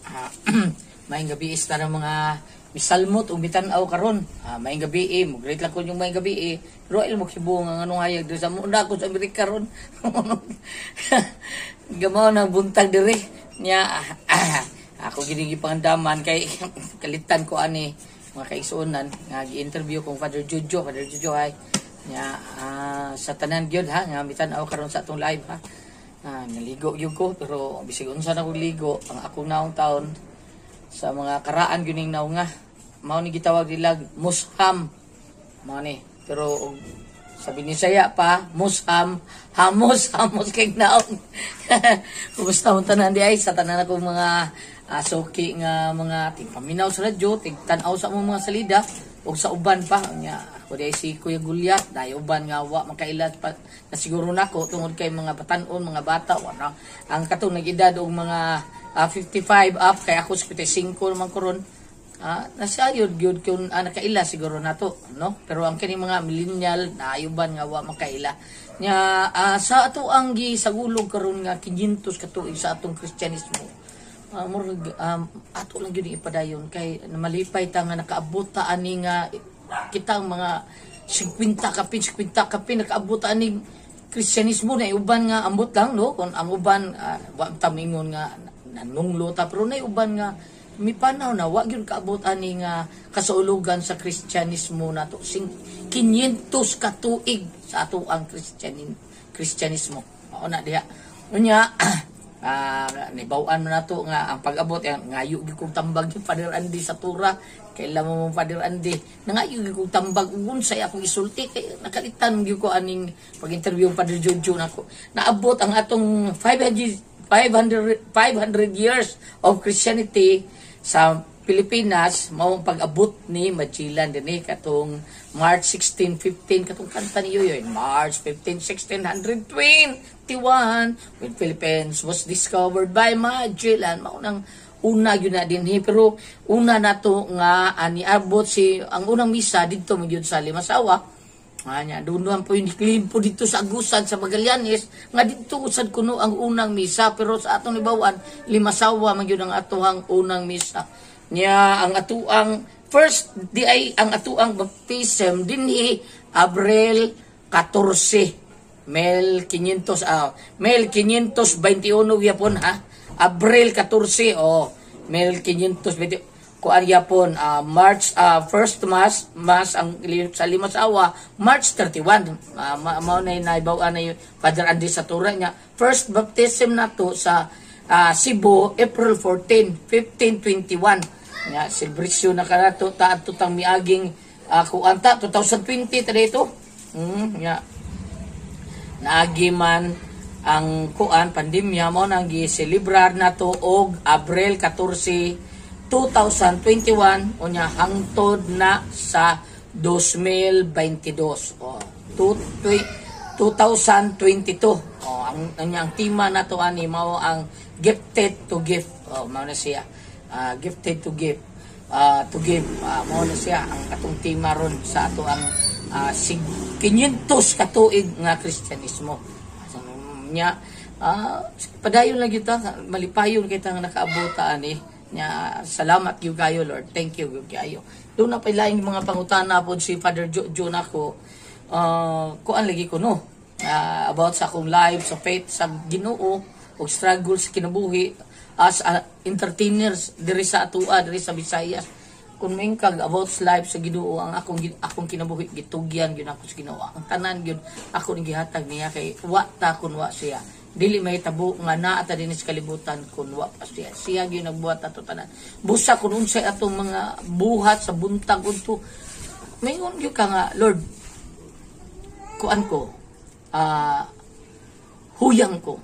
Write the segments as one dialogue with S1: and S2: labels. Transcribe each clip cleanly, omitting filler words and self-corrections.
S1: Ah, Maayong gabi is na mga misalmot o mitanaw karon. Maayong gabi great lang ko yung maayong gabi Pero il mo kibong ang anong hayag doon sa muna ko sa Amerika ron. Gamaw na buntag dire niya. Ako ginigipangandaman kay kalitan ko ani mga kaigsuonan nga gi-interview kong Father Jojo ay nya sa tanan gyud ha nga mitanaw karon sa atong live ha. Naligo gyud ko pero bisig unsa na ko ligo ang akong naong taon sa mga karaan gyuning naw nga mao ni gitawag nila musham mao ni pero sabi ni saya pa musham hamos kay naon. Kumusta mo tanan di ay sa tanan ako mga soki nga mga tingpaminaw sa radyo tigtan-aw sa mga salida o sa uban pa nya ako di ay si Kuya Gulyat dayo uban nga wa makailat pa na siguro nako tungod kay mga batan-on mga bata wala ang katong nag-edad og mga 55 up kay ako 55 naman karon nasayod gyud kun nakaila siguro nato no pero ang kini mga millennial naayuban nga wa makaila nya sa ato ang gisagulog karon nga 500 ka tuig sa atong Kristyanismo ato lang gyud ipadayon kay malipay ta nga nakaabot ta ani nga kitang mga 50 kapin nakaabot ta ani Kristyanismo na uban nga ambot lang no kun ang uban wa ta mingon nga nanunglo ta pero na uban nga mipanaw na wa gyud kaabot ani nga kasaulugan sa Kristyanismo nato 500 ka tuig sa ato ang Kristyanismo mao na diha unya nibaw-an mo nato nga ang pag-abot ngayo gyud kog tambag yung Father Andy sa tura kailan mo Father Andy nangayo gyud kog tambag unsay akong isulti kay nakalitan gyud ko aning pag-interview Father Jojo nako naabot ang atong 500 years of Christianity sa Pilipinas mao pag-abot ni Magellan dinhi katong March 16, 15 katong kanta niyo yun March 15, 1621 when Philippines was discovered by Magellan mao nang una gyud na dinhi pero una nato nga niabot si ang unang misa didto magyud sa Limasawa nya dunuan po yung po dito sa Agusan sa Magallanes nga dito usad kuno ang unang misa pero sa atong libawan Limasawa magyud ang atuhang unang misa nya ang atuang first di ay ang atuang baptism dinhi Abril 14 1521 yapon ha Abril 14 Mel 520 kuan yapon March first mass ang sa Limasawa March 31 mao na naibaw-an na Father Andy sa tura niya first baptism nato sa Cebu April 14 1521 nya celebration na kanato taadto tang miaging kuanta 2020 ta dito nya naagi man ang kuan pandemya mo nang gi-celebrar nato og Abril 14 2021 unya hangtod na sa 2022 2022 ang tema nato ani mao ang gifted to give mao na siya gifted to give mao na siya ang atong tema ron sa ato ang 500 ka tuig nga Kristyanismo nya padayon lang kita malipayon kita nga nakaabota ani nya salamat gyud kayo Lord thank you gyud kayo do na pay laing mga pangutana pod si Father Jojo nako kuan lagi ko no about sa akong life sa faith sa Ginoo og struggle sa kinabuhi as entertainers diri sa atua diri sa Visayas kun mingkag about life sa Ginoo ang akong kinabuhi gitugyan gyud ako sa Ginoo ang tanan gyud ako ni gihatag niya kay wa ta kun wa siya dili may tabo nga naa ta dinhi sa kalibutan kun wa pa siya gyud nagbuhat ato tanan busa kun unsay atong mga buhat sa buntag unto mayon gyud ka nga Lord kuan ko huyang ko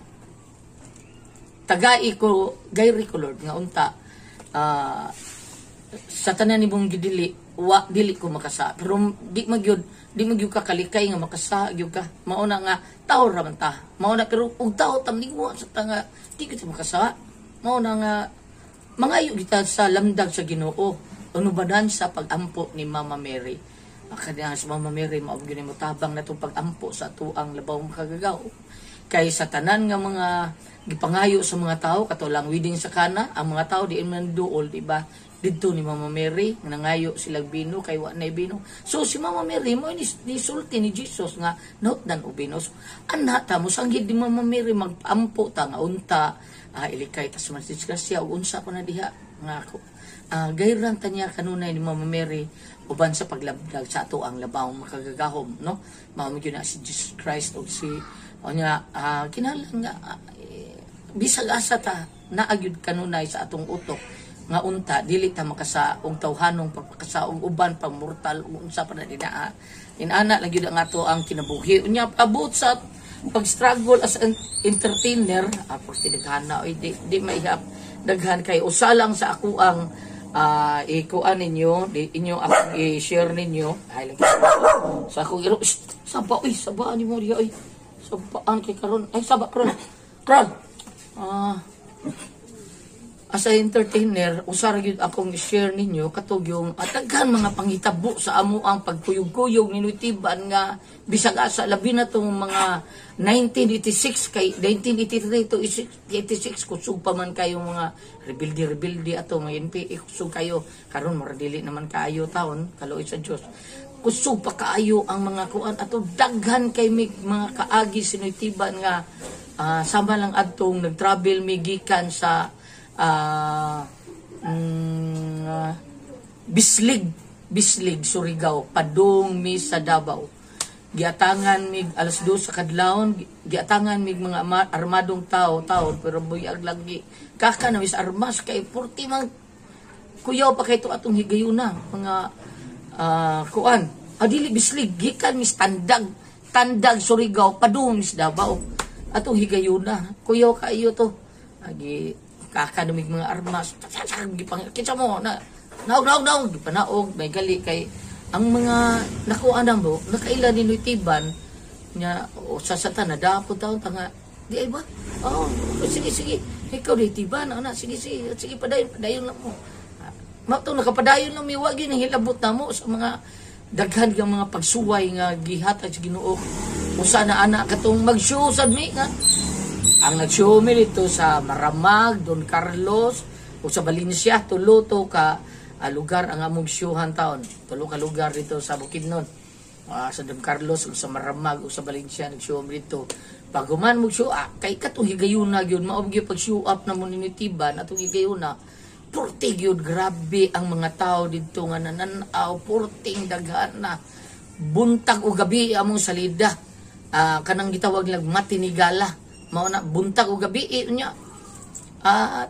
S1: tagai ko gayri ko Lord nga unta sa tanan nimong gidili wa dili ko makasa pero di magyud ka kalikay nga makasa gyud ka mao na nga tawo ra man ta mao na pero ug tawo tamlingo sa tanga di kita makasa mao na nga mangayo kita sa lamdag sa Ginoo unubadan sa pag-ampo ni Mama Mary akadya sa Mama Mary mao gyud mo tabang natong pag-ampo sa tuang labaw makagagaw kay sa tanan nga mga gipangayo sa mga tao kato lang wedding sa kana ang mga tao di man duol, di ba? Dito ni Mama Mary nangayo silang bino kay wa na bino. So si Mama Mary mo ni sulti ni Jesus nga not dan ubinos. Ana ta mo sanggid ni Mama Mary magpampo ta nga unta ilikay ta sa disgrasya ug unsa pa na diha nga ako. Gayran ta niya kanunay ni Mama Mary uban sa paglabdag sa ato ang labawong makagagahom, no? Mao gyud na si Jesus Christ og si nya kinahanglan nga bisag asa ta naagyud kanunay sa atong utok nga unta dili ta makasaong tawhanong pagpakasaong uban pang mortal unsa pa na dinaa inana lang gyud ang ato ang kinabuhi unya abot sa pag-struggle as an entertainer porti daghana oy di maihap daghan kay usa lang sa ako ang ikuan ninyo inyo ako i-share ninyo ay lang sa ako saba oy sabaan ni mo diha oy sabaan kay karon ay saba karon as a entertainer, usara gyud akong i-share ninyo katog yung daghan mga pangitabo sa amo ang pagkuyog-kuyog ni Tiban nga bisag asa labi na tong mga 1986 kay 1983 to 86 kusog pa man kayo mga rebelde ato mga NPA kusog kayo karon mura dili naman kaayo taon kaluoy sa Dios kusog pa kaayo ang mga kuan ato daghan kay mga kaagi sinoy Tiban nga sama lang adtong nag-travel mi gikan sa Bislig Surigao padung mi sa Davao giatangan mig alas 2 sa kadlawon giatangan mig mga armadong tao pero buyag lagi kaka na mis armas kay 40 man kuyaw pa kay to atong higayuna mga kuan adili Bislig gikan mis tandag Surigao padung mis Davao atong higayuna kuyaw kaayo to agi kakanumig mga armas kinsa mo na naog gipanaog may gali kay ang mga nakuan mo nakaila ni Tiban nya sa satan na dapo taon tanga di ay ba sige ikaw di Tiban ana sige padayon lang mo mato nakapadayon lang mi wagi nang hilabot na mo sa mga daghan nga mga pagsuway nga gihatag sa Ginoo usa na ana katong mag-show sad mi nga ang nag-show mi dito sa Maramag, Don Carlos o sa Valencia tulo to ka lugar ang among showhan taon tulo ka lugar dito sa Bukidnon sa Don Carlos o sa Maramag o sa Valencia nag-show mi dito paguman mo show kay katong higayuna gyud mao gyud pag show up na mo ni Tiban atong higayuna porte gyud grabe ang mga tao dito nga nananaw porting daghan na buntag o gabi among salida kanang gitawag lang matinigala mao na buntag o gabi nya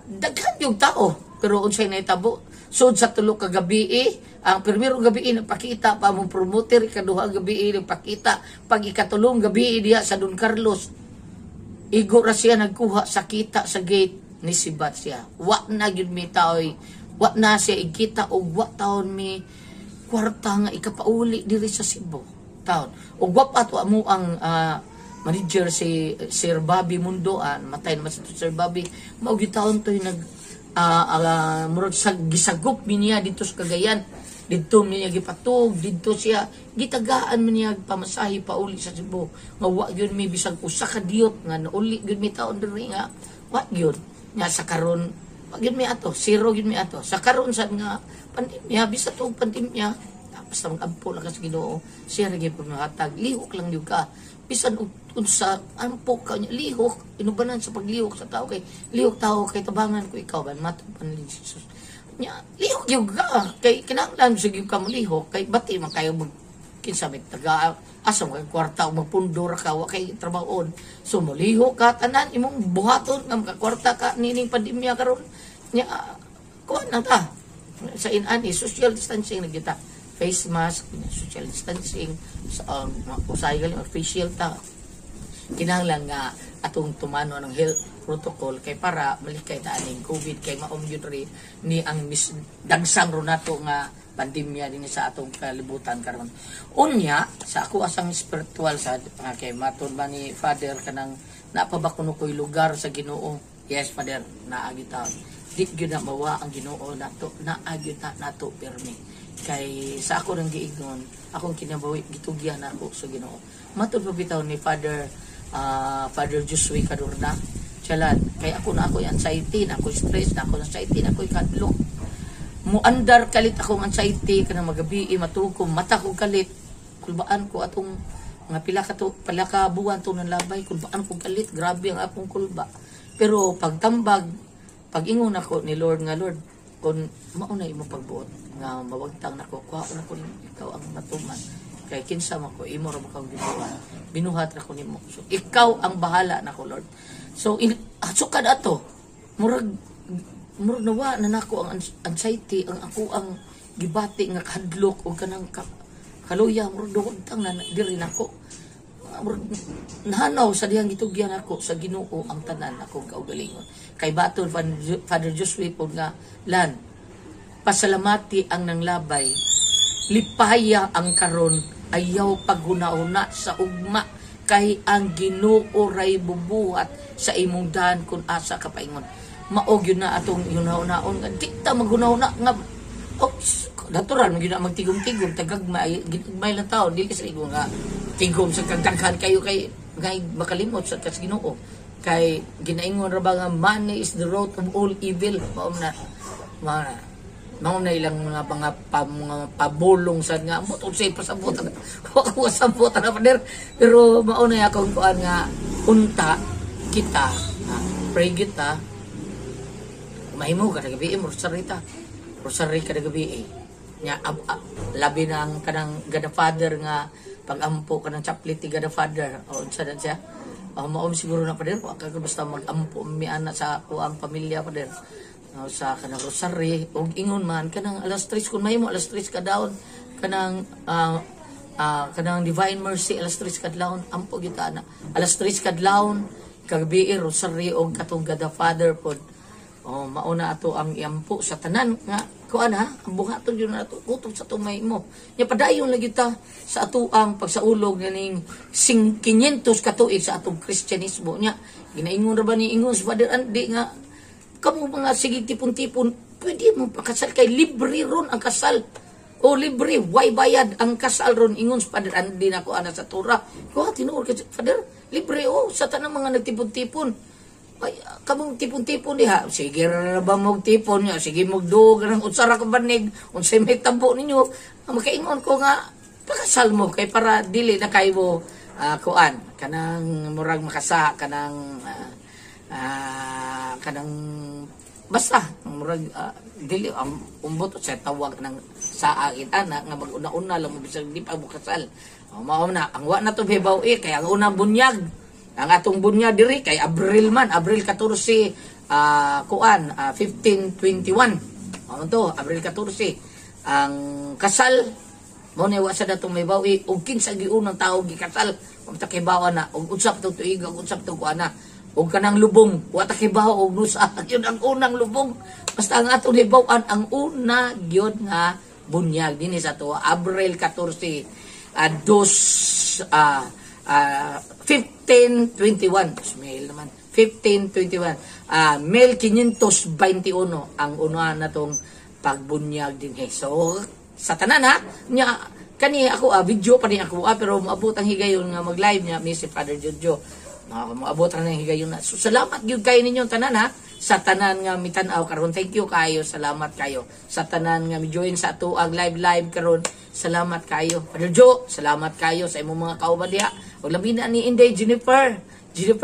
S1: daghan yung tao pero unsay naitabo sud sa tulo ka gabi ang primero gabi nagpakita pa mo promoter ikaduha gabi nagpakita pag ikatulong gabi diha sa Don Carlos igo ra siya nagkuha sa kita sa gate ni sibat siya wa na gyud mi taoy wa na siya ikita og wa taon mi kwarta nga ikapauli diri sa Cebu taon og wa pa to amo ang manager si Sir Bobby Mundoan matay naman si Sir Bobby mao gitaon to nag murag sa gisagop niya dito sa Cagayan dito niya gipatog dito siya gitagaan man niya pamasahe pa uli sa Cebu nga wa gyud mi bisag usa ka diyot nga nauli gyud mi taon diri nga wa gyud nya sa karon wa gyud mi ato zero gyud mi ato sa karon sad nga pandemya bisa to pandemya basta mag-ampo lang sa Ginoo siya ra gyud paghatag lihok lang gyud ka bisan unsa ampo ka nya lihok inubanan sa paglihok sa tao kay lihok tao kay tabangan ko ikaw ban matupan ni Jesus nya lihok gyud ka kay kinahanglan sige ka mo lihok kay bati man kayo kinsa may taga asa mo kwarta o magpundor ka wa kay trabahoon so molihok ka tanan imong buhaton nga makakwarta ka nining pandemya karon nya kuan na ta sa inani social distancing nagita face mask social distancing usay gali official ta kinahanglan nga atong tumano ng health protocol kay para malikay ta aning COVID kay maom gyud ri ni ang dagsang ro nato nga pandemya din sa atong kalibutan karon. Unya sa ako asang spiritual sa kay maton ba ni Father kanang napabakuno ko'y lugar sa Ginoo. Yes Father, naagi ta. Di gyud na mawa ang Ginoo nato, naagi ta nato permi. Kay sa ako nang giignon, akong kinabuhi gitugyan ako sa Ginoo. Matud pa bitaw ni Father Father Josué Cadorna. Tiyalan, kay ako na ako anxiety, na ako stress, na ako anxiety, na ako kadlok. Muandar kalit akong anxiety, kanang magabi, matugom, mata ko kalit. Kulbaan ko atong mga pila ka buwan to ng labay, kulbaan ko kalit, grabe ang akong kulba. Pero pagtambag, pag-ingon ako ni Lord nga, Lord, kung mauna imo pagbuot, nga mawagtang nako, kuha ko na ko ikaw ang matuman. Kay kinsa man ko, imo ra makang binuhat. Binuhat ra ko nimo. So, ikaw ang bahala nako, Lord. So, sukad ato, murag nawa na nako ang anxiety, ang ako ang gibati nga kahadlok o kanang kaluya, murag duwagtang na diri nako. Nahanaw sa diyang gitugyan ako sa Ginoo ang tanan akong kaugalingon. Kay baton Father Josué po nga, Lan, pasalamati ang nanglabay, lipaya ang karon, ayaw paghuna-huna sa ugma, kay ang Ginoo ray bubuhat sa imong dahan kung asa ka paingon. Maog yun na atong yun-naon nga, di ta maghuna-huna nga, natural, magiging magtigom-tigom, tagagmay lang tao, di kasi nga, tigom sa kagdaghan kayo kay makalimot sa Ginoo. Kay ginaingon ra ba nga money is the root of all evil. Maom na ilang mga pabulong sa nga mo unsay pasabot ko sabot na pader, pero mao na akong kuan nga unta kita pray kita mahimo kada gabi rosary kada gabi nya labi nang kanang Godfather nga pag-ampo kanang chaplet ti Godfather o unsa na siya maom siguro na pader ko basta mag-ampo mi ana sa kuang pamilya pader sa kanang rosary og ingon man kanang alas 3 kun mahimo alas 3 ka daon kanang Divine Mercy alas 3 kadlawon ampo gyud ana alas 3 kadlawon kagabi rosary og katong Godfather pod mauna ato ang iampo sa tanan nga kuan ha ang buhaton yun na ato kutob sa tumay mo nya padayon lagi ta sa ato ang pagsaulog ganing 500 katuig sa atong Kristyanismo nya ginaingon ra ba ni ingon sa Father Andy nga kamo mga sige tipon-tipon pwede mo pakasal kay libre ron ang kasal o libre way bayad ang kasal ron ingon sa Father Andy nako ana sa Torah ko tinuod ka Father libre sa tanang mga nagtipon-tipon ay kamong tipon-tipon diha sige ra ba mo tipon nya sige magduog nang unsara ka banig unsay may tampo ninyo makaingon ko nga pakasal mo kay para dili na kay mo kuan kanang murag makasa kanang basta murag dili ang umbot sa tawag ng sa akin ana nga mag-una-una lang mo bisag di pa mo kasal mao na ang wa na to bebaw kay ang unang bunyag ang atong bunyag diri kay Abril 14 1521 mao to Abril 14 ang kasal mo ni wa sa datong may bawi og kinsa giunang tawo gikasal magtakibawa na og usap to tuig og usap to kuana og kanang lubong wa ta kibaw og nusa yun ang unang lubong basta ang atong hibaw-an ang una gyud nga bunyag dinhi sa to Abril 14 1521 mail naman 1521 1521 ang una natong pagbunyag dinhi so sa tanan ha nya kani ako video pa ni ako pero maabot ang higayon nga mag-live niya si Father Jojo maabot ra nang higayon na so salamat gyud kay ninyo tanan ha sa tanan nga mitan-aw karon thank you kayo salamat kayo sa tanan nga mi-join sa ato ang live karon salamat kayo Father Jo salamat kayo sa imong mga kauban diha ug labi na ni Inday Jennifer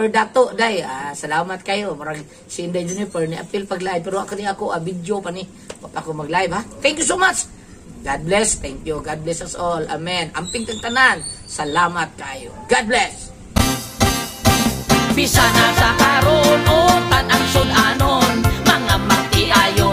S1: Dato day salamat kayo marag si Inday Jennifer ni apil pag live pero ako video pa ni ako mag live ha thank you so much God bless thank you God bless us all amen amping kang tanan salamat kayo God bless bisa na sa karon o tanang sudanon mga magtiayo